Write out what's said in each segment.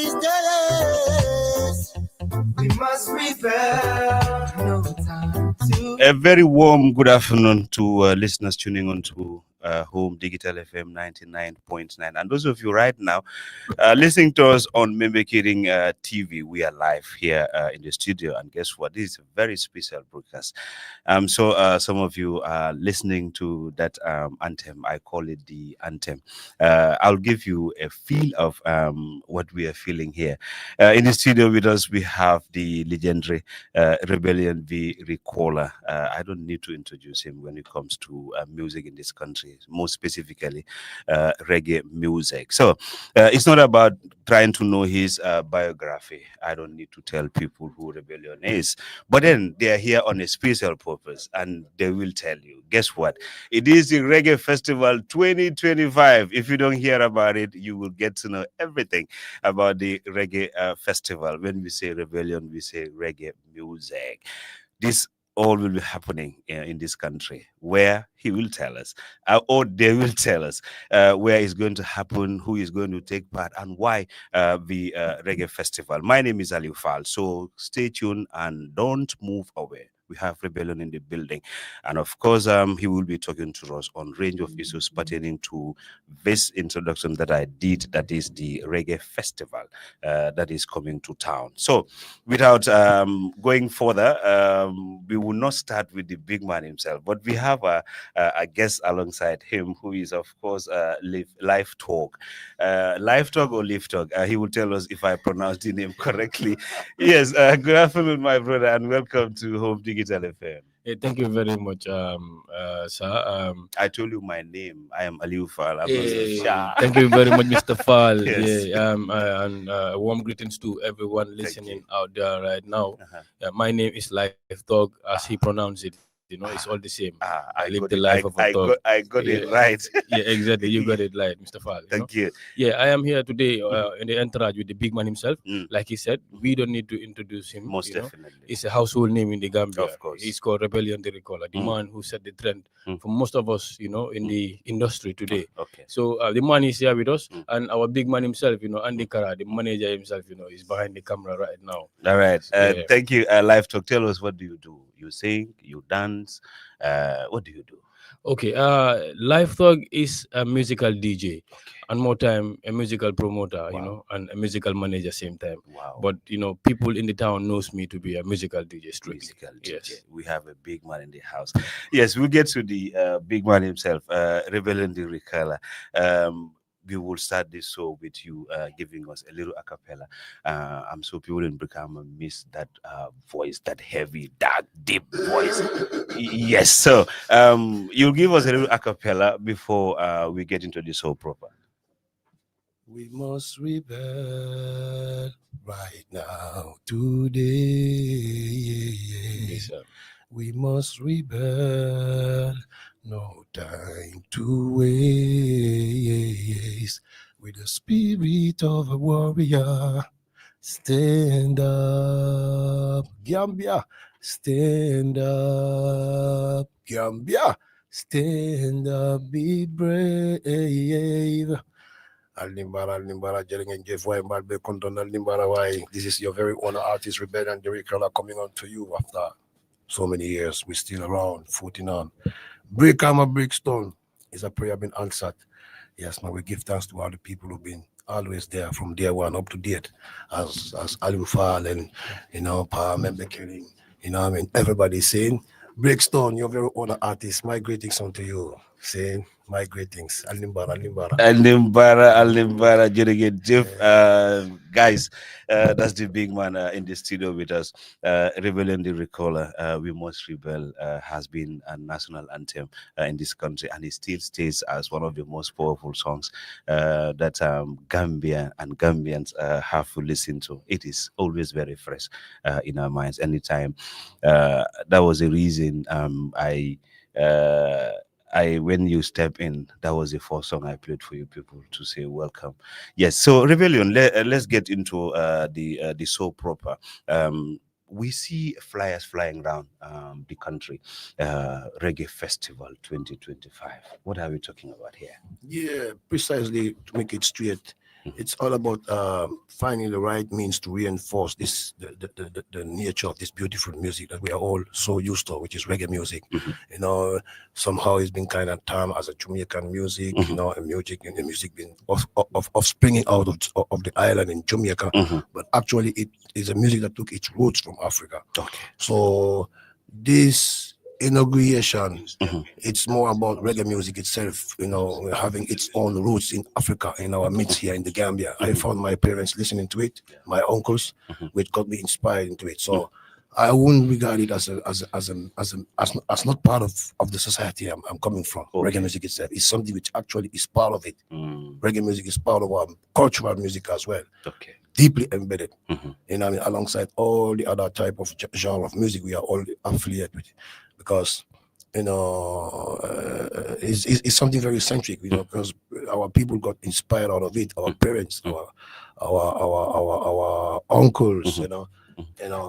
these days. We must rebel. No time to. A very warm good afternoon to listeners tuning on to Home Digital FM 99.9. And those of you right now listening to us on Mengbe Kering TV, we are live here in the studio. And guess what? This is a very special broadcast. So some of you are listening to that anthem. I call it the anthem. I'll give you a feel of what we are feeling here. In the studio with us, we have the legendary Rebellion V. Recaller. I don't need to introduce him when it comes to music in this country, more specifically reggae music. So it's not about trying to know his biography. I don't need to tell people who Rebellion is. But then they are here on a special purpose and they will tell you. Guess what? It is the Reggae Festival 2025. If you don't hear about it, you will get to know everything about the Reggae Festival. When we say Rebellion, we say reggae music. This all will be happening in this country, where he will tell us, or they will tell us, where it's going to happen, who is going to take part, and why the Reggae Festival. My name is Ali Fal, so stay tuned and don't move away. We have Rebellion in the building, and of course, he will be talking to us on range of issues pertaining to this introduction that I did. That is the Reggae Festival that is coming to town. So, without going further, we will not start with the big man himself, but we have a guest alongside him who is, of course, Live Talk. Live Talk or Live Talk? He will tell us if I pronounced the name correctly. Yes, good afternoon, my brother, and welcome to Home Digital FM. Hey, thank you very much, sir. I told you my name. I am Aliu Fal. Thank you very much, Mr. Fal. Yes. Yeah, and warm greetings to everyone listening out there right now. My name is Life Dog, as he pronounced it. You know, it's all the same. I live got the it. life of a dog. I got it right. Yeah, exactly. You got it right, Mr. Fal. Thank you. Yeah, I am here today in the entourage with the big man himself. Like he said, we don't need to introduce him. Most definitely. It's a household name in the Gambia. Of course. He's called Rebellion the Recaller, the man who set the trend for most of us, in the industry today. Okay. So the man is here with us, and our big man himself, Andy Kara, the manager himself, is behind the camera right now. All right. Thank you. Live Talk. Tell us, what do you do? You sing, you dance. What do you do? Okay. Live Talk is a musical DJ, and more time a musical promoter, and a musical manager same time. Wow. But people in the town knows me to be a musical DJ. Musical DJ. Yes. We have a big man in the house. Yes, we'll get to the big man himself, Rebellion the Recaller. We will start this show with you giving us a little a cappella. I'm so people in Brikama miss that voice, that heavy, dark, deep voice. Yes, so you'll give us a little a cappella before we get into the show proper. We must rebel right now, today. Yes, sir. We must rebel, no time to waste. With the spirit of a warrior, stand up, Gambia. Stand up, Gambia. Stand up, be brave. Alimbara, Jering Jeff Way, Malbe Condon, Alimbara Way. This is your very own artist, Rebellion the Recaller, coming on to you after so many years. We're still around, 14 on. Break hammer, break stone. Is a prayer been answered? Yes, man, we give thanks to all the people who've been always there from day one up to date, as Ali Fal and Pa Mengbe Kering. Everybody's saying, Breakstone, your very own artist. My greetings unto you. Saying my greetings. Alimbara. Alimbara, Jeff. Guys, that's the big man in the studio with us. Rebellion the Recaller, We Must Rebel, has been a national anthem in this country, and it still stays as one of the most powerful songs that Gambia and Gambians have to listen to. It is always very fresh in our minds. Anytime. That was the reason when you step in, that was the first song I played for you people to say welcome. Yes, so Rebellion, let's get into the show proper. We see flyers flying around the country. Reggae Festival 2025. What are we talking about here? Yeah, precisely, to make it straight. It's all about finding the right means to reinforce this the nature of this beautiful music that we are all so used to, which is reggae music. You know, somehow it's been kind of termed as a Jamaican music. You know, and the music being of springing out of the island in Jamaica, but actually it is a music that took its roots from Africa. Okay. So this inauguration, it's more about reggae music itself, you know, having its own roots in Africa, in our midst here in the Gambia. I found my parents listening to it, my uncles, which got me inspired into it. So I wouldn't regard it as not part of the society I'm coming from. Reggae music itself is something which actually is part of it. Reggae music is part of our cultural music as well. Okay. Deeply embedded, you know, I mean, alongside all the other type of genre of music we are all affiliated with, because you know it's something very centric, you know, because our people got inspired out of it, our parents, our uncles, you know,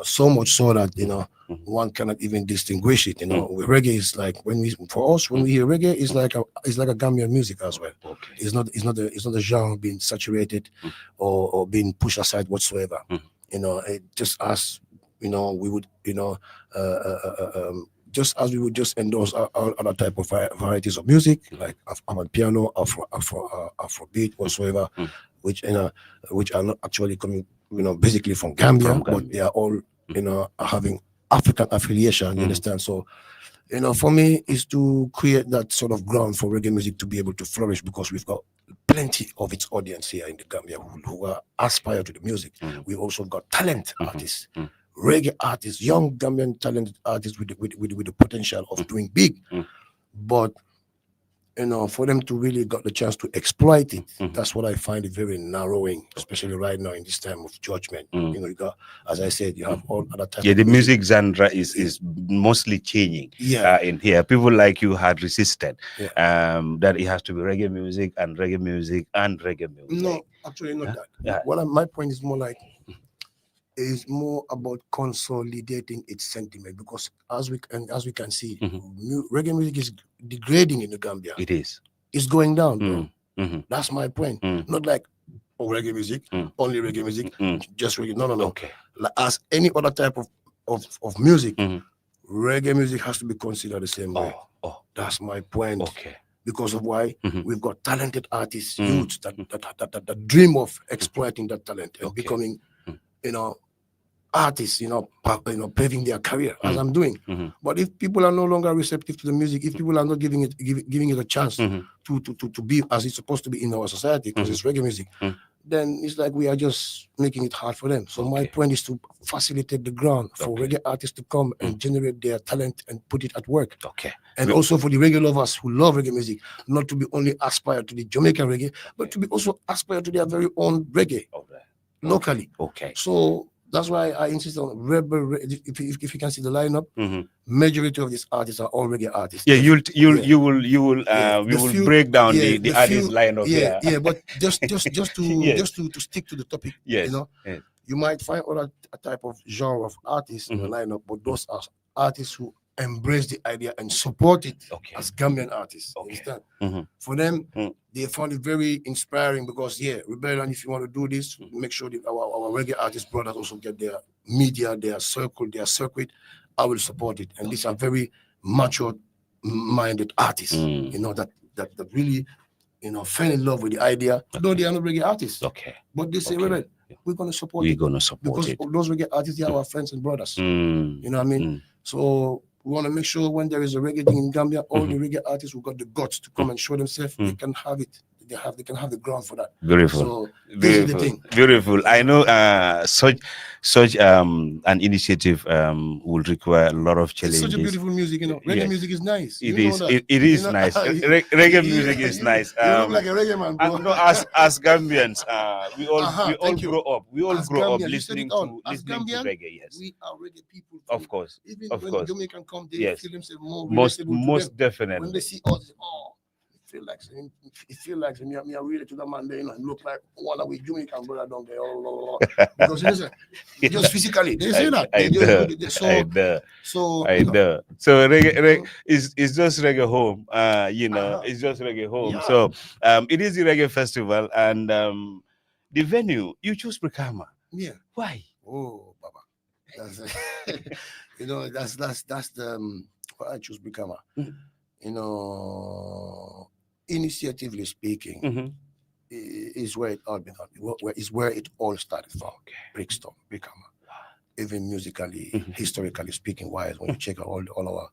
so much so that you know one cannot even distinguish it. You know, reggae is like when we hear reggae, it's like a Gambian music as well. Okay. It's not a genre being saturated or being pushed aside whatsoever. You know, it just as you know we would just as we would just endorse other type of varieties of music like piano, Afrobeat, whatsoever, which which are not actually coming, you know, basically from Gambia, but they are all, you know, having African affiliation. You understand? So, you know, for me, is to create that sort of ground for reggae music to be able to flourish, because we've got plenty of its audience here in the Gambia who are aspire to the music. We've also got talent artists, reggae artists, young Gambian talented artists with the potential of doing big, but you know, for them to really got the chance to exploit it, that's what I find it very narrowing, especially right now in this time of judgment. You know, you got, as I said, you have all other types. Yeah, the music genre is mostly changing. In here, people like you had resisted that it has to be reggae music and reggae music and reggae music. No, actually not that. My point is more like, is more about consolidating its sentiment, because as we can see, reggae music is degrading in the Gambia. It is. It's going down, bro. That's my point. Not like reggae music, only reggae music, just reggae. No. Okay. Like, as any other type of music, reggae music has to be considered the same way. That's my point. Okay. Because of why we've got talented artists, youths that dream of exploiting that talent and becoming, you know, artists, you know, paving their career as I'm doing. But if people are no longer receptive to the music, if people are not giving it a chance to be as it's supposed to be in our society, because it's reggae music, then it's like we are just making it hard for them. So my point is to facilitate the ground for reggae artists to come and generate their talent and put it at work. And also for the reggae lovers who love reggae music, not to be only aspire to the Jamaican reggae, but to be also aspire to their very own reggae locally. So that's why I insist on rebel. If you can see the lineup, majority of these artists are all reggae artists. Yeah, you will break down the artist lineup. Yeah, but just to stick to the topic, you know, you might find other type of genre of artists in the lineup, but those are artists who embrace the idea and support it as Gambian artists. Understand? For them, they found it very inspiring, because rebellion, if you want to do this, make sure that our reggae artist brothers also get their media, their circle, their circuit. I will support it. And these are very mature minded artists, you know, that really, you know, fell in love with the idea, though they are not reggae artists. But they say, well, we're going to support it. Because those reggae artists, they are our friends and brothers. You know what I mean? So we want to make sure when there is a reggae thing in Gambia, all the reggae artists who got the guts to come and show themselves, they can have it. They can have the ground for that. Beautiful. So this is the thing. Beautiful. I know such an initiative will require a lot of challenges. It's such a beautiful music, you know. Reggae music is nice. It is nice. Reggae music is nice. You look like a reggae man, bro. No, as Gambians, we all grow up. We all grow up listening to reggae. Yes, we are reggae people. Of course. Even when Jamaican come, they feel themselves more most definitely. When they see us, it feel like me I really to the man there, you know, and look like one of we Jamaican brother down there. Because listen, just physically, they say that. So reggae is just reggae home. You know, it's just reggae home. So it is the reggae festival, and the venue, you choose Brikama. Yeah. Why? Oh, Baba. That's you know, that's the why I choose Brikama. You know, initiatively speaking, is where it all began. Is where it all started from. Okay. Brixton, Brikama. Even musically, historically speaking, wise, when you check out all our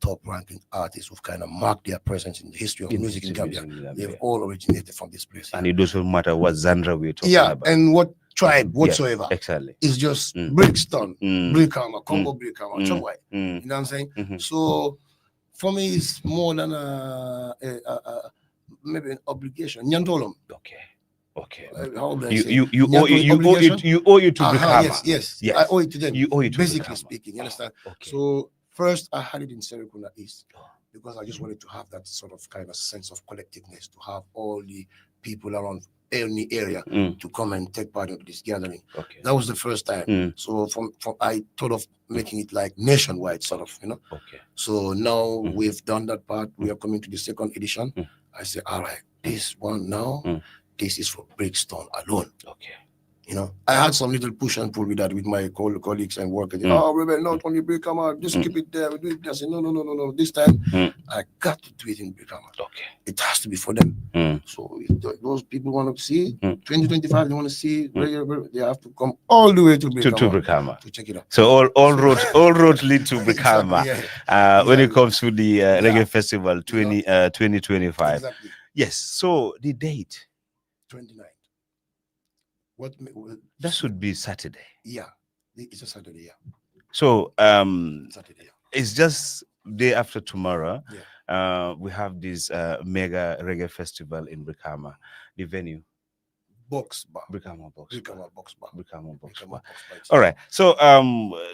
top ranking artists who've kind of marked their presence in the history of music in Gambia, they've all originated from this place. And it doesn't matter what genre we're talking about. And what tribe whatsoever. Exactly. It's just Brixton, Brikama, Congo Brikama, Chowai. You know what I'm saying? So for me, it's more than maybe an obligation. Nyantolom. Okay. How do I say? You owe it to Brikama. Yes. I owe it to them. You owe it to basically Brikama. speaking. You understand? Okay. So first, I had it in Serekunda East because I just wanted to have that sort of kind of sense of collectiveness, to have all the people around any area to come and take part in this gathering. Okay. That was the first time. So from I thought of making it like nationwide, sort of, you know. Okay. So now we've done that part. We are coming to the second edition. I say, all right, this one now. This is for Brixton alone. Okay. You know, I had some little push and pull with that with my colleagues and workers. Oh, Rebel, not only Brikama, just keep it there. We do it. I said, no. This time, I got to do it in Brikama. Okay. It has to be for them. So if those people want to see 2025, they want to see Reggae, they have to come all the way to Brikama to check it out. So all roads lead to Brikama. Exactly. When it comes to the Reggae Festival 2025. Exactly. Yes. So the date. 29th. That should be Saturday. Yeah, it's a Saturday. Yeah. So Saturday. It's just day after tomorrow. Yeah. We have this mega reggae festival in Brikama. The venue. Box Bar. Brikama Box Bar. All right. So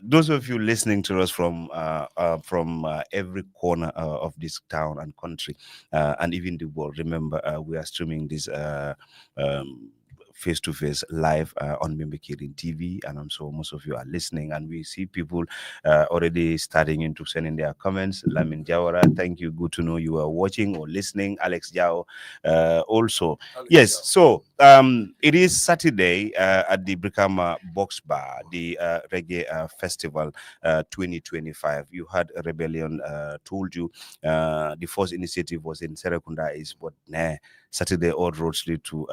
those of you listening to us from every corner of this town and country, and even the world, remember we are streaming this face-to-face live on Mengbe Kering TV, and I'm sure most of you are listening, and we see people already starting into sending their comments. Lamin Jawara, thank you, good to know you are watching or listening. Alex Jao also. Yes, so it is Saturday at the Brikama Box Bar, the Reggae Festival 2025. You had a rebellion told you the first initiative was in Serekunda East, but Saturday all roads lead to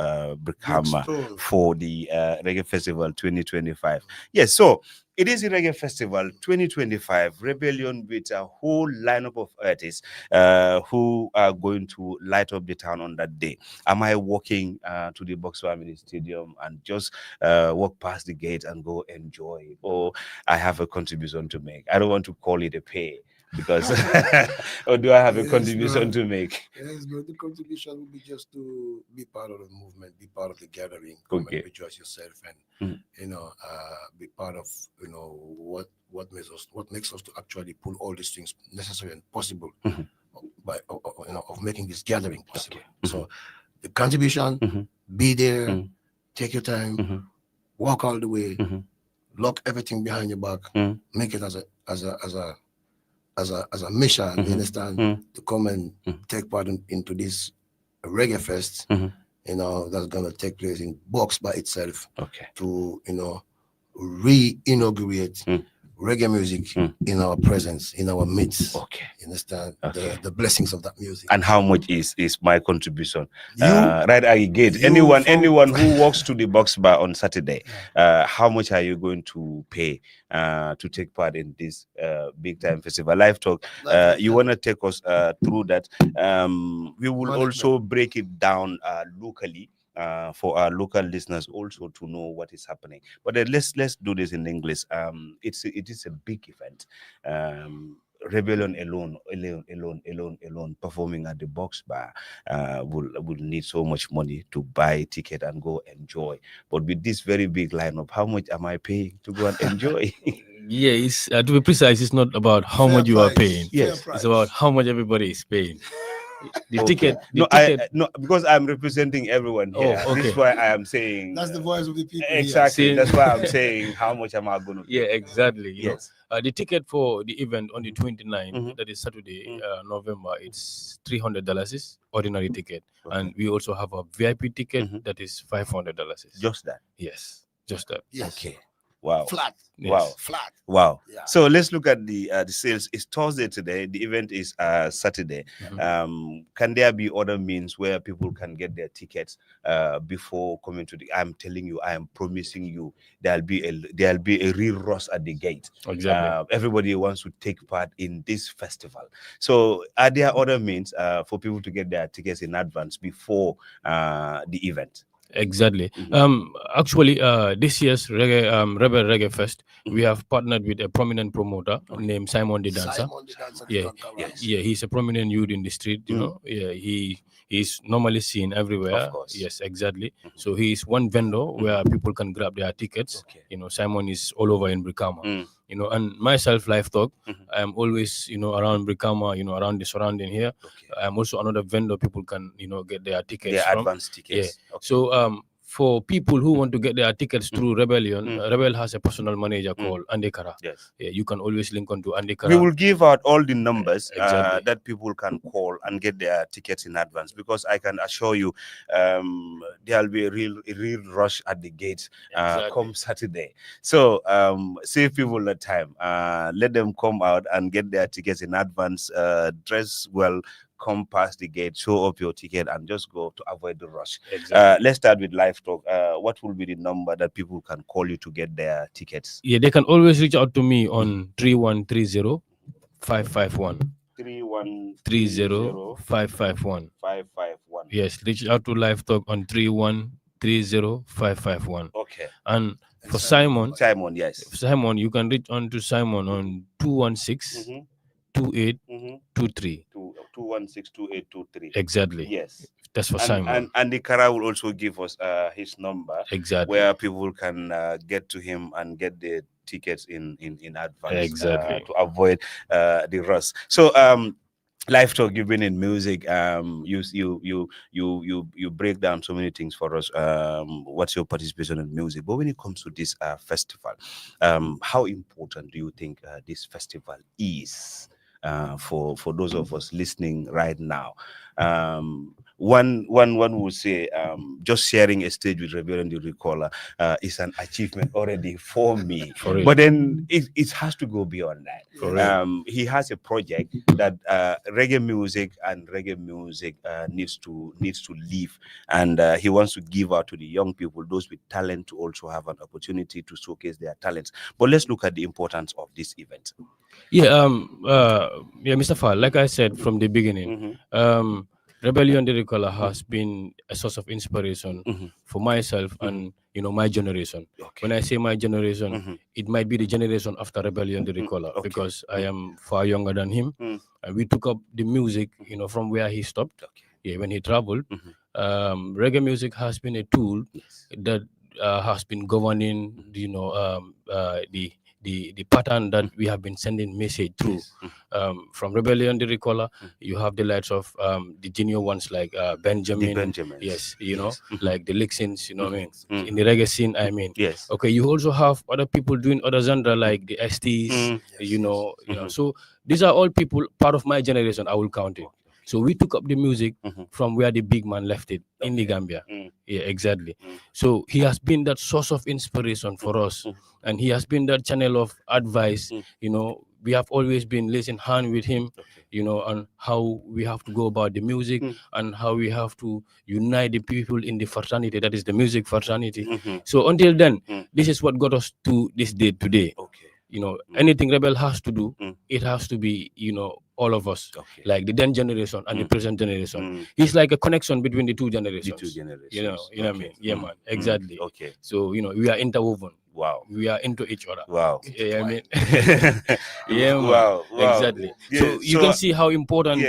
Brikama for the Reggae Festival 2025. Yes, so it is the Reggae Festival 2025 Rebellion with a whole lineup of artists who are going to light up the town on that day. Am I walking to the Box Family Stadium and just walk past the gate and go enjoy? Or I have a contribution to make? I don't want to call it a pay, because or do I have a contribution to make? Yes, but the contribution will be just to be part of the movement, be part of the gathering, come and rejoice yourself, and be part of what makes us to actually pull all these things necessary and possible by of making this gathering possible. So the contribution, be there, take your time, walk all the way, lock everything behind your back, make it as a mission, you understand, to come and take part into this reggae fest, that's gonna take place in Box by itself, to re-inaugurate reggae music in our presence, in our midst. You understand the blessings of that music. And how much is my contribution? Right at the gate. Anyone who walks to the Box Bar on Saturday, how much are you going to pay to take part in this big time festival? Live Talk, you want to take us through that? We will also break it down locally. For our local listeners also to know what is happening, but let's do this in English. It is a big event. Rebellion alone performing at the Box Bar will need so much money to buy a ticket and go enjoy. But with this very big lineup, how much am I paying to go and enjoy? Yeah, to be precise, it's not about how much you are paying. Yes, it's about how much everybody is paying. The Okay. ticket. No, no, because I'm representing everyone here. Oh, okay. This is why I am saying. That's the voice of the people. Exactly. See? That's why I'm saying how much am I going to pay? Yeah, exactly. You Yes. know, the ticket for the event on the 29th, Mhm. that is Saturday, Mhm. November, it's $300 is ordinary ticket, Okay. and we also have a VIP ticket Mhm. that is $500. Just that. Yes, just that. Yes. Okay. Wow. Flat. Yes. Wow. Flat. Wow. Yeah. So let's look at the sales. It's Thursday today. The event is Saturday. Can there be other means where people can get their tickets before coming to the? I'm telling you, I am promising you, there'll be a real rush at the gate. Exactly. Everybody wants to take part in this festival. So are there other means for people to get their tickets in advance before the event? Exactly. Mhm. Actually, this year's Rebel Reggae Fest, we Mhm. have partnered with a prominent promoter named Simon the Dancer. Simon the Dancer, the Yeah, Conqueror. Yes. yeah, he's a prominent youth in the street. You know, yeah, he's normally seen everywhere. Of course. Yes, exactly. Mhm. So he's one vendor where people can grab their tickets. Okay. You know, Simon is all over in Brikama. Mm. You know, and myself, Life Talk, Mhm. I am always, you know, around Brikama, you know, around the surrounding here. Okay. I'm also another vendor people can, you know, get their tickets Their from. advance tickets. Yeah. Okay. So for people who want to get their tickets through Rebellion, Rebel has a personal manager called Andy Kara. Yes. Yeah, you can always link on to Andy We Kara. will give out all the numbers Exactly. that people can call and get their tickets in advance, because I can assure you there'll be a real rush at the gates come Saturday. So save people the time. Let them come out and get their tickets in advance. Dress well. Come past the gate, show up your ticket, and just go to avoid the rush. Exactly. Let's start with Live Talk. What will be the number that people can call you to get their tickets? Yeah, they can always reach out to me on 3130 551. 3130 551. 551. Yes, reach out to Live Talk on 3130 551. Okay. And for Simon, yes. Simon, you can reach on to Simon on 216 2823. 2162823. Exactly. Yes. That's for Simon. And the Kara will also give us his number, Exactly. where people can get to him and get the tickets in advance, Exactly. to avoid the rush. So Live Talk, you've been in music. You break down so many things for us. What's your participation in music? But when it comes to this festival, how important do you think this festival is for those of us listening right now? One would say just sharing a stage with Reverend the Recaller is an achievement already for me. For real. But then it has to go beyond that. For real. He has a project that reggae music needs to live, and he wants to give out to the young people, those with talent, to also have an opportunity to showcase their talents. But let's look at the importance of this event. Yeah, Mr. Fall, like I said from the beginning, Rebellion the Recaller has been a source of inspiration for myself and, you know, my generation. Okay. When I say my generation, it might be the generation after Rebellion the Recaller, because I am far younger than him. And we took up the music, you know, from where he stopped. Yeah, when he traveled. Reggae music has been a tool that has been governing, you know, the pattern that we have been sending message through. From Rebellion the Recaller, you have the likes of the junior ones like Benjamin. The Benjamins. Yes, you know, like the Lixins, you know what I mean? In the reggae scene, I mean. Yes. Okay, you also have other people doing other genre like the STs, you know. So these are all people, part of my generation, I will count it. So we took up the music from where the big man left it, in the Gambia. Yeah, exactly. So he has been that source of inspiration for us. And he has been that channel of advice. You know, we have always been listening hand with him, you know, on how we have to go about the music and how we have to unite the people in the fraternity, that is the music fraternity. So until then, this is what got us to this day today. You know, anything Rebel has to do, it has to be, you know, all of us, like the then generation and the present generation. It's like a connection between the two generations. You know what I mean? Yeah, man, exactly. Okay. So, you know, we are interwoven. Wow. We are into each other. Wow. Yeah, I mean, yeah, man. Wow. Exactly. Yeah, So you can see how important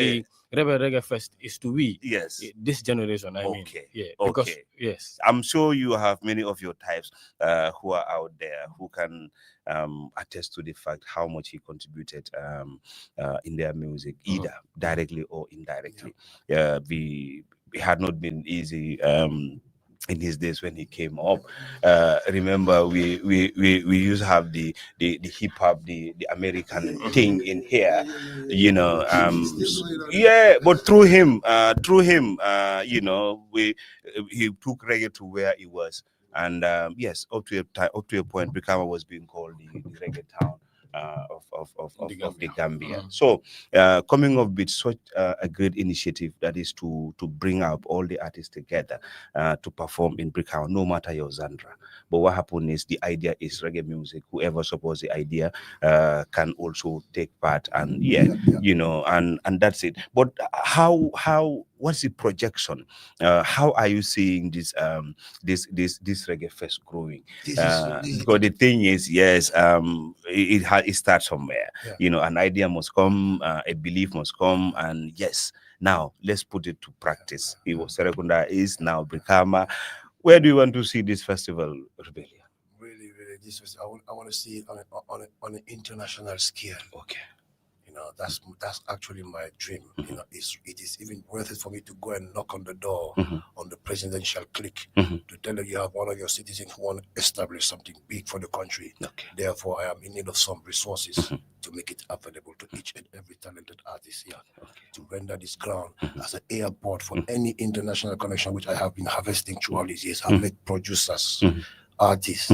Rebel Reggae Fest is to we, Yes. this generation. I mean, Okay. yeah, because Okay. yes, I'm sure you have many of your types who are out there who can attest to the fact how much he contributed in their music, either directly or indirectly. It had not been easy in his days when he came up. Remember, we used to have the hip hop, the American thing in here, you know. Yeah, but through him, he took reggae to where it was. And yes, up to a point, Brikama was being called the reggae town of the Gambia. So coming up with such a great initiative that is to bring up all the artists together to perform in Brikama, no matter your genre. But what happened is the idea is reggae music. Whoever supports the idea can also take part, and and that's it. But what's the projection? How are you seeing this this reggae fest growing? Because the thing is, yes, it starts somewhere. An idea must come, a belief must come, and yes, now let's put it to practice. It was Serekunda, is now Brikama. Where do you want to see this festival, Rebellion? Really, this was. I want to see it on an international scale. Okay. That's actually my dream. It is even worth it for me to go and knock on the door on the presidential clique to tell you have one of your citizens who want to establish something big for the country. Okay. Therefore, I am in need of some resources to make it available to each and every talented artist here to render this ground as an airport for any international connection which I have been harvesting through all these years. I've met producers, artists.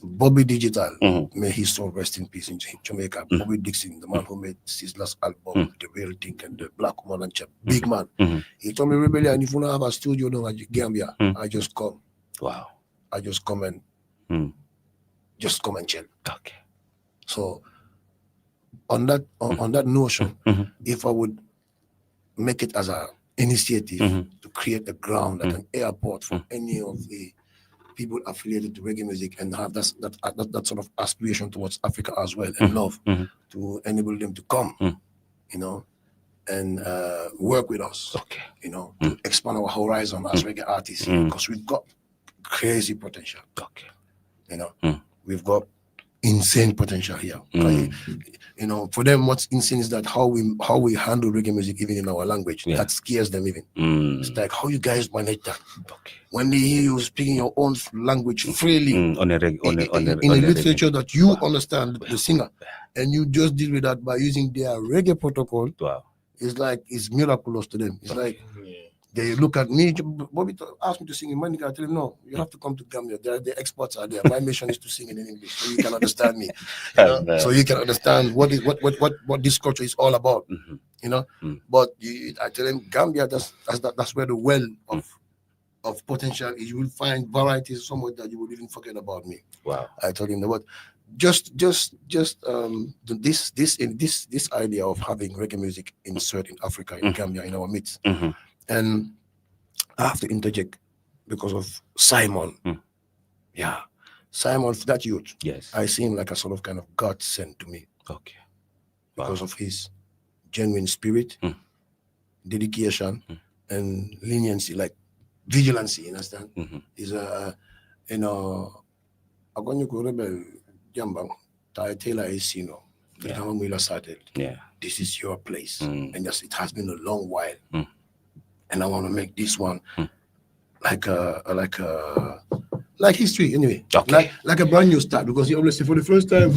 Bobby Digital, may his soul rest in peace in Jamaica. Bobby Dixon, the man who made Sizzla's album, The Real Thing, and The Black Woman and Chap, big man. He told me, Rebellion, if you don't have a studio down at Gambia, I just come. Wow. I just come and chill. Okay. So on that notion, if I would make it as an initiative to create a ground, like an airport for any of the people affiliated to reggae music and have that sort of aspiration towards Africa as well and love to enable them to come, and work with us, to expand our horizon as reggae artists because we've got crazy potential. We've got insane potential here. For them, what's insane is that how we handle reggae music even in our language. That scares them even. It's like, how you guys manage that? When they hear you speaking your own language freely in a literature that you understand, the singer, and you just deal with that by using their reggae protocol. Wow. It's like, it's miraculous to them. It's like they look at me. Bobby asked me to sing in Mandinka. I tell him, no, you have to come to Gambia. The experts are there. My mission is to sing in English so you can understand me. So you can understand what this culture is all about. But I tell him, Gambia, that's where the well of potential is. You will find varieties somewhere that you would even forget about me. Wow. I told him that. But just this idea of having reggae music insert in Africa, in Gambia, in our midst. And I have to interject because of Simon. Simon, that youth. Yes. I see him like a sort of kind of God sent to me. Okay. Because of his genuine spirit, dedication, and leniency, like vigilancy, you understand? He's Agonyuko Rebel Jambang, Taylor is, this is your place. And yes, it has been a long while. And I want to make this one like history anyway. Like a brand new start, because he always say for the first time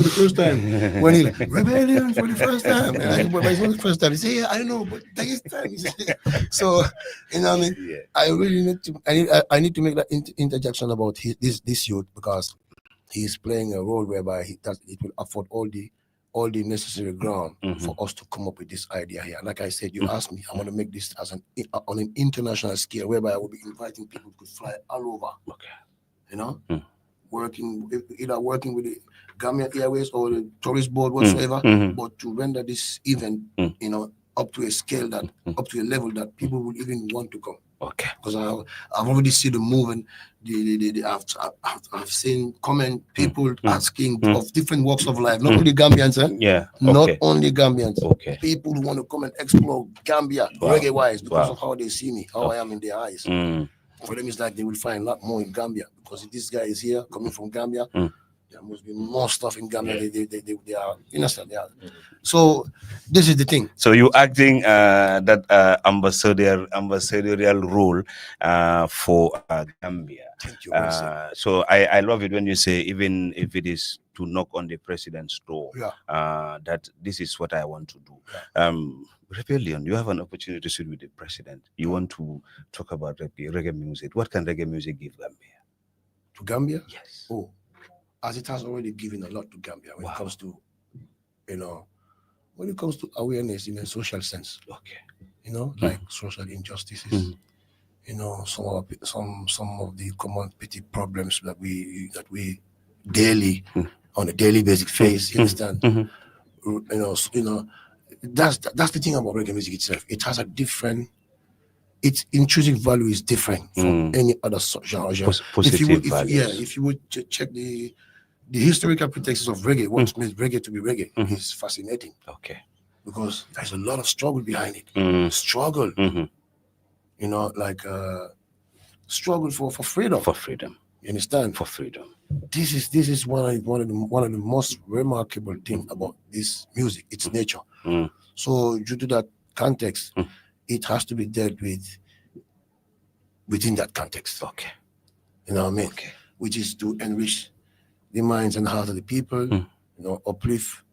when he like Rebellion for the first time. But it's not the first time. He say, yeah, I know, but take his time. So you know what I mean? Yeah. I really need to make that interjection about this youth, because he's playing a role whereby it will afford all the necessary ground for us to come up with this idea here. Like I said, you asked me, I want to make this as on an international scale, whereby I will be inviting people to fly all over. Okay. Working with the Gambian Airways or the tourist board whatsoever, but to render this event, up to a scale up to a level that people will even want to come. Okay. Because I've already seen the movement. I've seen people asking of different walks of life, not only Gambians, Yeah. not only Gambians. Okay. People who want to come and explore Gambia reggae-wise because of how they see me, how I am in their eyes. For them, it's like they will find a lot more in Gambia because if this guy is here coming from Gambia, there must be more stuff in Gambia. They are, you understand? They are. So this is the thing. So you acting that ambassadorial role for Gambia. Thank you. So I love it when you say, even if it is to knock on the president's door, that this is what I want to do. Rebellion, you have an opportunity to sit with the president. You want to talk about reggae music. What can reggae music give Gambia? To Gambia? Yes. Oh, as it has already given a lot to Gambia when it comes to, when it comes to awareness in a social sense. Okay. Like social injustices. Some of the common petty problems that we daily on a daily basis face. You understand? That's the thing about reggae music itself. It has a different. Its intrinsic value is different from any other genre. Positive values. If you would check the historical pretext of reggae, what makes reggae to be reggae is fascinating. Okay. Because there's a lot of struggle behind it. Struggle. Struggle for freedom. For freedom. You understand? For freedom. This is one of the most remarkable things about this music. Its nature. So due to that context, it has to be dealt with within that context. Okay. You know what I mean? Okay. Which is to enrich the minds and hearts of the people, uplift,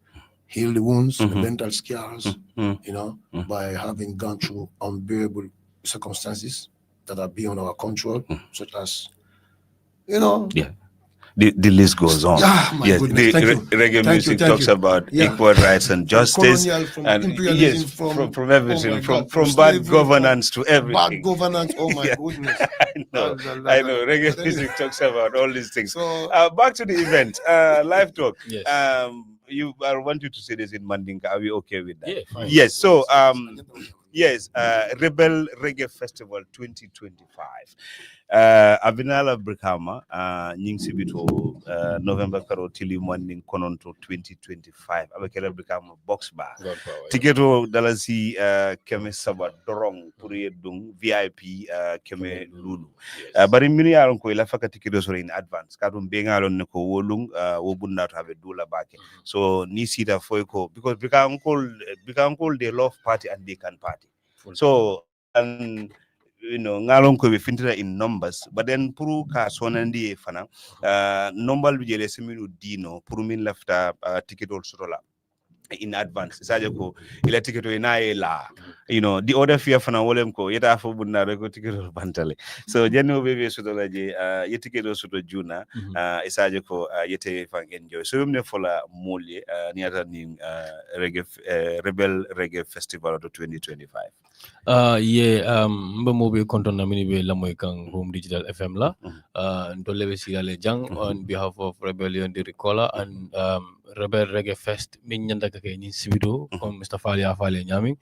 heal the wounds, the mental scars, by having gone through unbearable circumstances that are beyond our control, such as, Yeah. The list goes on. Yes, reggae music talks about equal rights and justice, from and imperialism, from everything, from bad governance to everything. Bad governance. Oh my goodness! I know. Reggae music talks about all these things. So back to the event, live talk. Yes. I want you to say this in Mandinka. Are we okay with that? Yeah, fine. Yes. So yes, Rebel Reggae Festival 2025. Abinala Brikama, Ningsibito, November Karo Tili Morning Kononto 2025. Abakela Brikama Box Bar. Tiketo Dalasi Keme Sabat Dorong Puri Dung VIP Keme Lulu. But in many aron ko ilafaka tiketo sore in advance. Kadum bengalon neko wolung wobunda to have a dola back. So ni sita foiko because Brikama they love party and they can party. So and ngalon ko be fintira in numbers, but then puru ka sonandi fana number bi jele semilu dino puru min lafta ticket also la in advance saje ko ila ticket ina la the other fear fana wolem ko yeta fo bunna ko ticket bantale so jenno be sutola je ye ticket suto juna isaje ko yete fan enjoy so yumne fola molye niata ni Rebel Reggae Festival of 2025. Mba mobe konton na mini be lamoy kang Home Digital FM la ndolle be sigale jang on behalf of Rebellion the Ricola and Rebel Reggae Fest min nyanda kake ni sibido on Mr. Fale nyami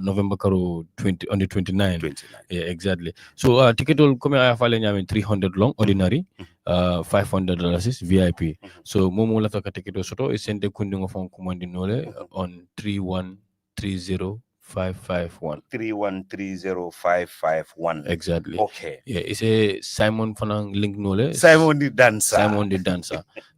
November karo on the 29. Yeah, exactly. So ticket will come Fale nyami 300 long ordinary, $500 is VIP. So momo la taka ticket soto is send the kundingo from commandi nole on 3130551. 3130551. Exactly. Okay. Yeah, it's a Simon Fanang link nole. Simon the dancer.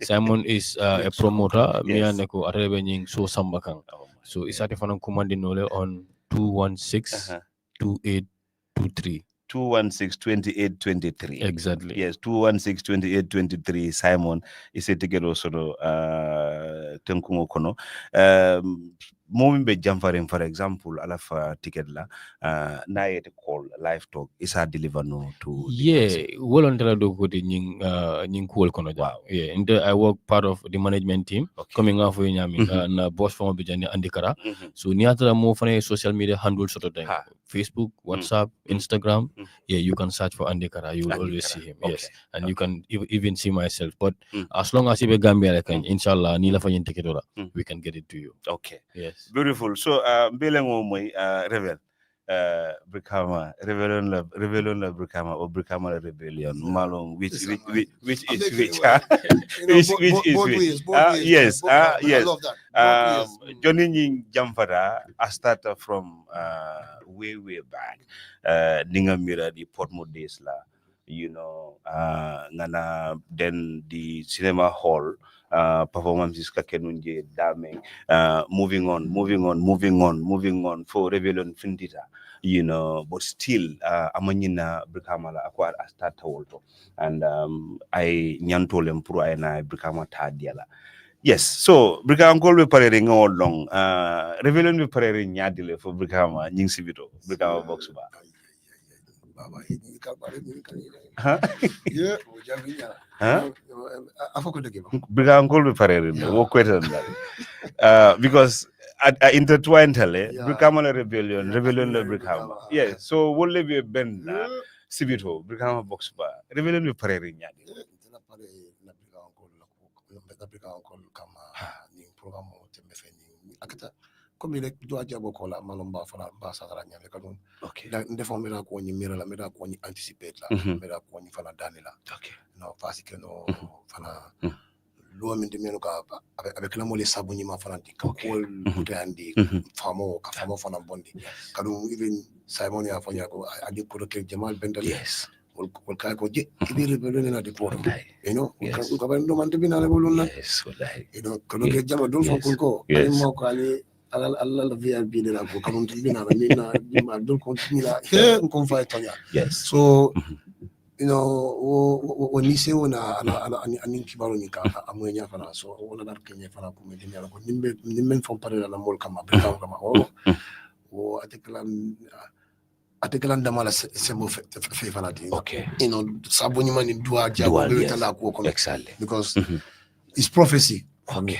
Simon is a promoter. Me and Neko Arebening so Sambakang. So it's at the Fanang commanding nole on 216-2823. 216-2823. Exactly. Yes, 216-2823. Simon is a ticket also Tenkungo Kono. Moving Jamfaring, for example, alafa ticket la na yet call live talk is a deliver no to well on the do go ning cool kono. Wow. Yeah, and I work part of the management team coming off with Nyami na boss from Bijani Andikara. So niatra mo fane social media handles sort of thing. Facebook, WhatsApp, Instagram. Yeah, you can search for Andikara. You will always see him. Yes. And you can even see myself. But as long as you be Gambia like inshallah nila fa ticket we can get it to you. Okay. Yes. Beautiful. So Belengo moy Rebel Brikama, Rebellion la Brikama or Brikama la Rebellion, Malong, which is which, which is both which. ways, both ways. Yes, I yes. love that. Both ways. Johnny Nying Jamfara, I started from way back. Ninga Mira the Portmore days la, Nana then the cinema hall. Performances kakenunje daming moving on for rebellion findita but still amanyina brikama la akwar start holto and I nyantolem pro ay na brikama tadiala. Yes, so brikama ko be parere ngol long rebellion be parere nyadile for brikama nying sibito brikama box ba. Baba, you Huh? Yeah, Huh? I forgot to give him. Because intertwined Yeah. Brikama rebellion le Brikama. Yes, so will be a bend Sibito, Brikama box bar, rebellion with Pareri. Comme il doit dire beaucoup là, malomba fana basa ranya le kadon. Okay. Nde fo mera ko ni mera la mera ko ni anticipate la, mera ko ni fana dani la. Okay. No parce que no fana lo min de meno ka avec la mole sabuni ma fana di ka ko ko andi famo ka famo fana bondi. Kadon even Simon ya fanya ko adi ko ke Jamal Bendal. Yes. Wol ka ko je ibiri be na di poro. Ko ba ndo man de bina le bolon. Yes, wallahi. Ko ke Jamal dol fo ko ani mo ko ali alla VIP de la ko kam bina na ni ma dol ko ni la ko fa tonya. Yes. So o ni se wona ani kibaro ni ka amwenya fana so wona dar kenya fana ko me dinya ko nimbe fon pare la mol kama be kama o atekelan damala sembo fe fana di. Okay. Sabuni mani dua jago be tala ko ko exactly because it's prophecy for me.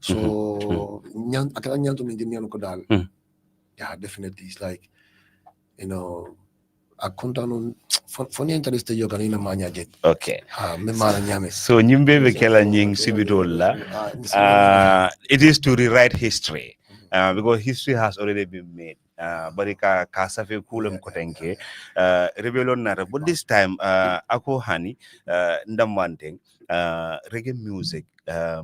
So akala nyanto mi dinya ko dal. Yeah, definitely it's like a contanon for interest yo kanina manya jet. Okay. Me mara nyame. So nyimbe be kela nying sibitola. It is to rewrite history. Because history has already been made. But ka safe kulem kotenke rebellion nara. But this time ako hani ndamwanteng reggae music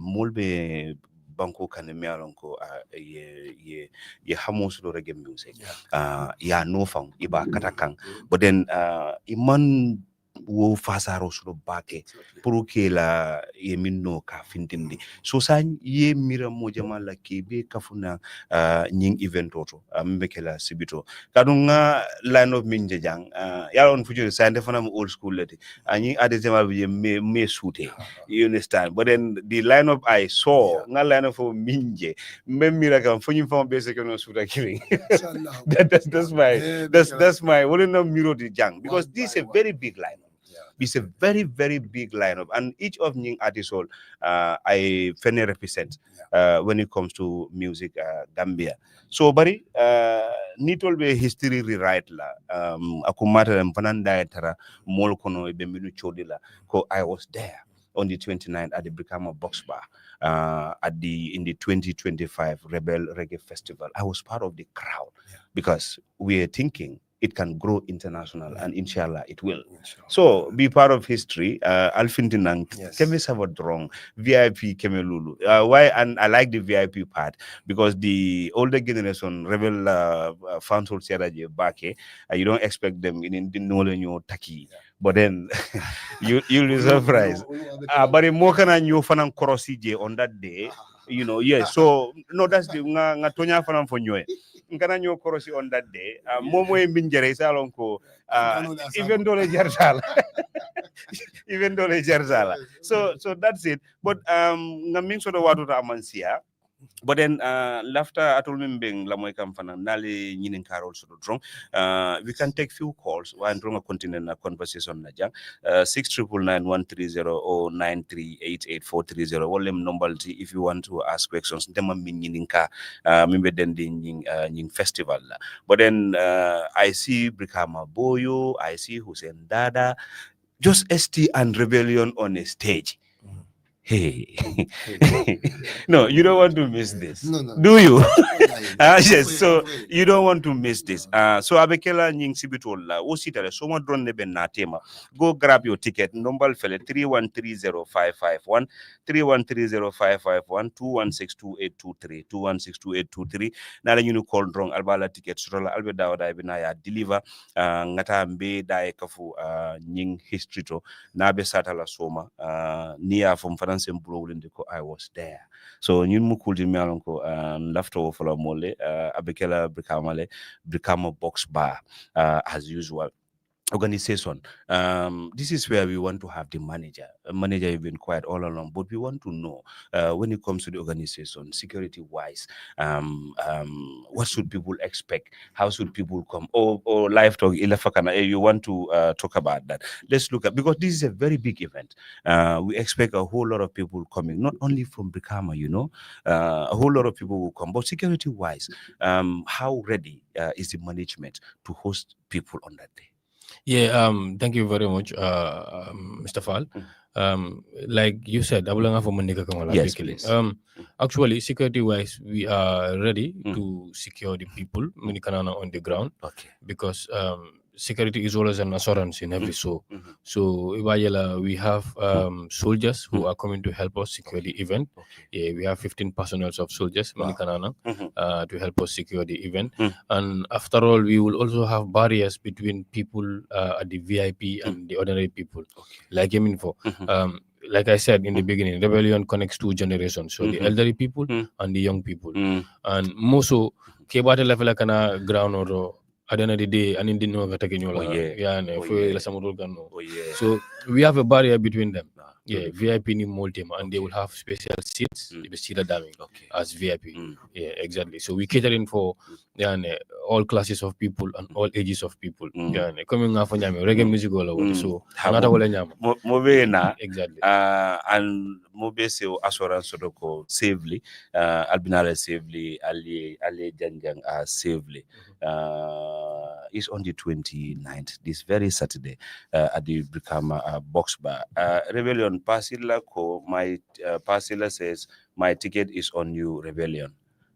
mulbe banko kanemealonko ye hamosulo reggae music ya no fang iba katakang but then iman wo fasaro sulo bake pour que la ye minno ka fintindi so san ye mira mo jama la kebe kafuna nying event toto mbekela sibito kadunga line of minje jang ya on future sa defana mo old school lati ani ade jama bi me suite you understand but then the line up I saw nga line of minje même mira kam fonyi fam be se kono suta killing that's my what no miro di jang because this is a very big line. It's a very, very big lineup, and each of Ning artists I finally represent when it comes to music Gambia. So, Bari, need to be history rewrite la. Akumata mpananda etara molkono ibeminu chodila. Ko I was there on the 29th at the Brikama Box Bar in the 2025 Rebel Reggae Festival. I was part of the crowd because we are thinking it can grow international and inshallah it will. So be part of history. Alfintinang keme savadrong VIP keme lulu. Why? And I like the VIP part because the older generation rebel fans will say that you don't expect them in the no taki. But then you'll be surprised. But in Mokana you fanan korosije on that day, yes. So no, that's the nga tonya fanan fonyoe. Ngana nyo korosi on that day. Momo e minjere salon ko even though le jarsala. Even though le jarsala. So that's it. But nga ming so do watu ta amansia. But then laughter atol membeng la moy kam fana nali nyinin karol so drong we can take few calls one drong a continue na conversation na jang 699130 or 9388430 wolem number if you want to ask questions dem min nyinin ka membe den di nying festival la. But then I see Brikama Boyo, I see Hussein Dada, just ST and Rebellion on a stage. Hey. No, you don't want to miss this. No, no. Do you? Yes. Yes, so you don't want to miss this. So abekela nying sibitola o sitale so mo drone be na tema. Go grab your ticket. Number fele 3130551 3130551 2162823 2162823. Nala ñu call drong albala ticket sotola albe dawda be na ya deliver ngata mbe dae kafu nying history to na be satala soma niya from France and Brolin ko I was there. So ñun mu kulti mi alon ko lafto fala mole abekela brikama box bar as usual organization. This is where we want to have the manager. A manager has been quiet all along, but we want to know when it comes to the organization, security wise, what should people expect? How should people come? Or live talk, you want to talk about that? Let's look at, because this is a very big event. We expect a whole lot of people coming, not only from Brikama, a whole lot of people will come, but security wise, how ready is the management to host people on that day? Yeah, thank you very much, Mr. Fall. Like you said, Yes, please. Actually, security-wise, we are ready to secure the people on the ground. Okay. Because security is always an assurance in every show. So we have soldiers who are coming to help us secure the event. Yeah, we have 15 personnel of soldiers to help us secure the event. And after all, we will also have barriers between people at the VIP and the ordinary people. Like like I said in the beginning, rebellion connects two generations. So the elderly people and the young people. And most so kebate level kana ground or at the end of the day, and in the so we have a barrier between them. Yeah, VIP ni multi and they will have special seats. They be seated as VIP. Yeah, exactly. So we catering for all classes of people and all ages of people. Yeah, coming off on reggae music all over. So exactly. And mobe se assurance sodoko safely, albinale safely, ali janjang safely. Is on the 29th, this very Saturday, at the Brikama Box Bar. Rebellion Pasila ko my Pasila says my ticket is on you, Rebellion.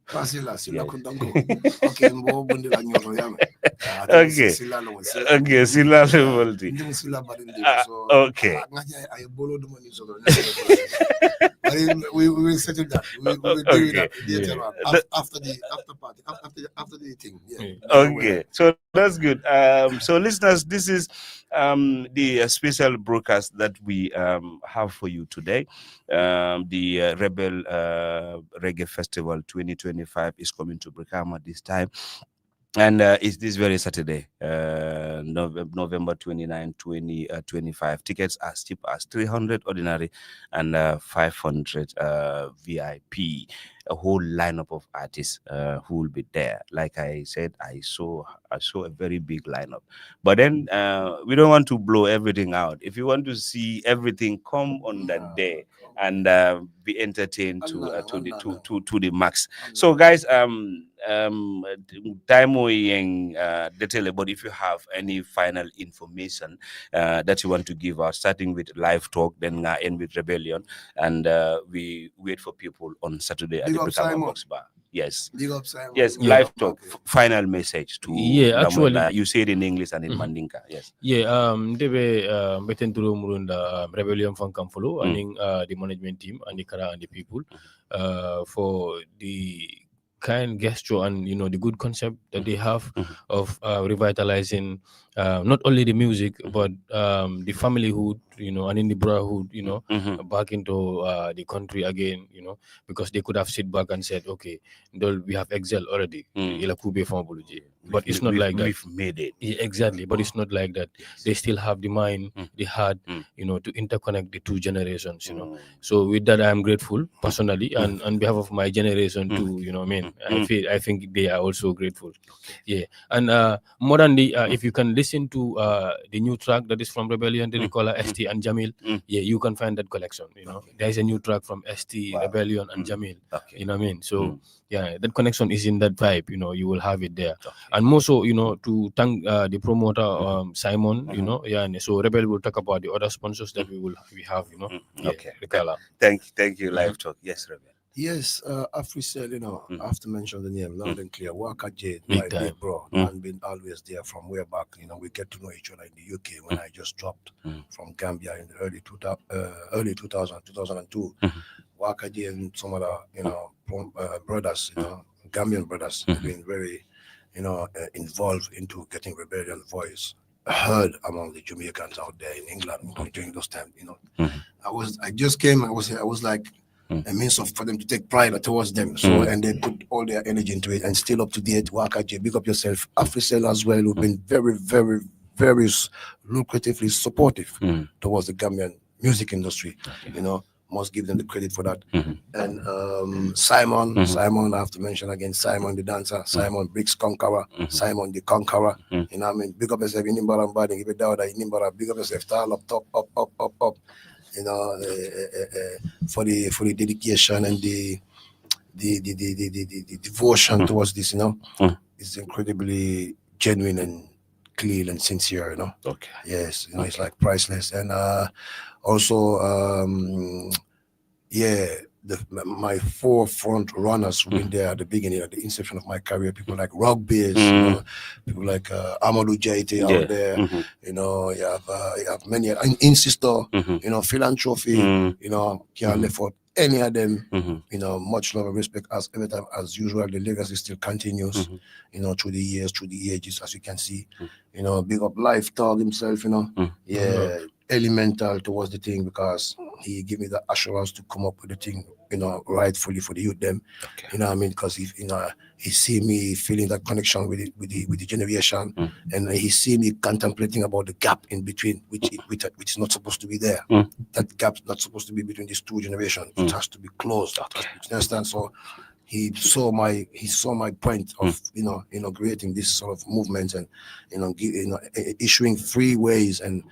Pasila sila kundango. Okay, mbo bundi la nyoto yame. Okay. Okay, sila level. Okay. I borrow the money so we will settle that. We will deal with that later on after the thing. Yeah. Okay, so that's good. So listeners, this is the special broadcast that we have for you today. The Rebel Reggae Festival 2025 is coming to Brikama this time. And it's this very Saturday, November 29, 2025. Tickets are cheap as 300 ordinary and 500 VIP. A whole lineup of artists who will be there. Like I said, I saw a very big lineup. But then we don't want to blow everything out. If you want to see everything, come on that day and be entertained to the max. So guys, time detail, but if you have any final information that you want to give us, starting with live talk, then end with Rebellion, and we wait for people on Saturday at the Brikama Box Bar. Yes. Yes, live talk. Final message to actually you say it in English and in Mandinka. Yes. Yeah, debe beten turu murunda Rebellion fan kam follow and the management team and the Kara and the people for the kind gesture and the good concept that they have of revitalizing not only the music but the familyhood, and in the brotherhood, back into the country again, because they could have sit back and said, okay, we have excelled already. But it's not like that. We've made it. Yeah, exactly. But it's not like that. They still have the mind, the heart, to interconnect the two generations, So with that, I'm grateful personally and on behalf of my generation too, I think they are also grateful. Yeah. And more than if you can listen to the new track that is from Rebellion, the Ricola, ST and Jamil, you can find that collection, There is a new track from ST, Rebellion and Jamil, So yeah, that connection is in that vibe, you will have it there. And more so, to thank the promoter Simon, and so Rebel will talk about the other sponsors that we have, Okay. Rikala. Thank you, Live Talk. Yes, Rebel. Yes, AfriCell, I have to mention the name loud and clear. Waka Jade, Big my time. big bro, man, been always there from way back. We get to know each other in the UK when I just dropped from Gambia in the early 2002. Waka Jade and some other, brothers, Gambian brothers, have been very, involved into getting Rebellion voice heard among the Jamaicans out there in England during those times. I just came. I was like a means for them to take pride towards them. So and they put all their energy into it and still up to date. Waka J, big up yourself. AfriCell as well, who've been very, very, very lucratively supportive towards the Gambian music industry. Must give them the credit for that. And Simon, I have to mention again, Simon the dancer, Simon Briggs Conqueror, Simon the Conqueror. Big up yourself in Nimbara and Bading, give it down in Nimbara, big up yourself, tall up, top, up. For the dedication and the devotion towards this, it's incredibly genuine and clean and sincere, Okay. Yes, it's like priceless. And also, my four front runners who been there at the beginning, at the inception of my career, people like Rock Beers, people like Amadou Jaite out there, you have many, Insister, Philanthropy, can't live for any of them, much love and respect as every time, as usual, the legacy still continues, through the years, through the ages, as you can see, big up Life Talk himself, elemental towards the thing because he gave me the assurance to come up with the thing, rightfully for the youth them. Okay. Because he see me feeling that connection with the generation, and he see me contemplating about the gap in between, which is not supposed to be there. That gap's not supposed to be between these two generations. It has to be closed. Okay. You understand? So he saw my point of inaugurating this sort of movement and issuing free ways and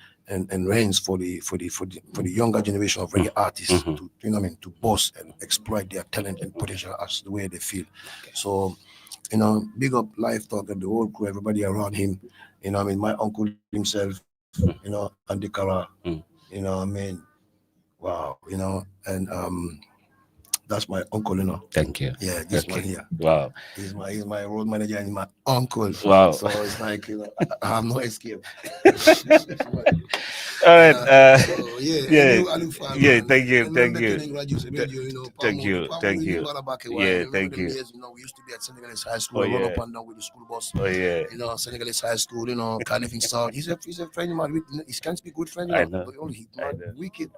reins for the younger generation of reggae artists to boast and exploit their talent and potential as the way they feel. So big up Life Talk and the whole crew, everybody around him. My uncle himself, Andy Kara, wow, and that's my uncle, Thank you. Yeah, this one here. Wow. He's my road manager and my uncle. Wow. So it's like, I have no escape. All right. Yeah. Thank you. Thank you. Yeah, thank you. We used to be at Senegalese High School. Run up and down with the school bus. Oh yeah. Senegalese High School. Carnifing South. He's a friend of mine. He can't speak good friend. I know. But only wicked.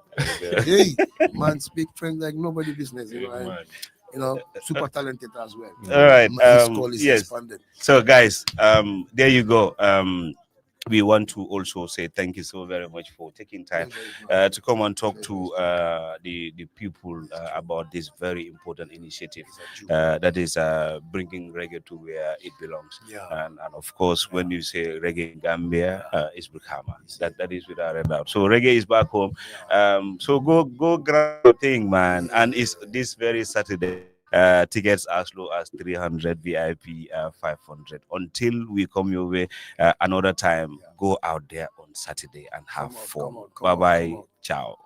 Hey, man, speak French like nobody business. Super talented as well. All right. His call is yes. expanded. So guys, there you go. We want to also say thank you so very much for taking time to come and talk to the people about this very important initiative that is bringing reggae to where it belongs. And of course, when you say reggae in Gambia, it's Brikama. That is without a doubt. So reggae is back home. So go grab your thing, man. And it's this very Saturday. Tickets as low as 300, VIP 500. Until we come your way another time, go out there on Saturday and have fun. Bye-bye. Ciao.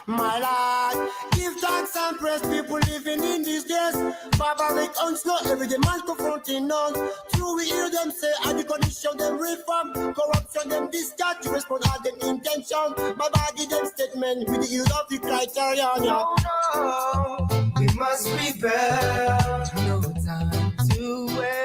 My Lord, give thanks and praise people living in these days. Barbaric onslaught, every day man confronting us. True, we hear them say, and the condition them reform. Corruption them discharge, to respond all them intention. My body them statement with the use of the criterion. No, we must rebel. No time to wait.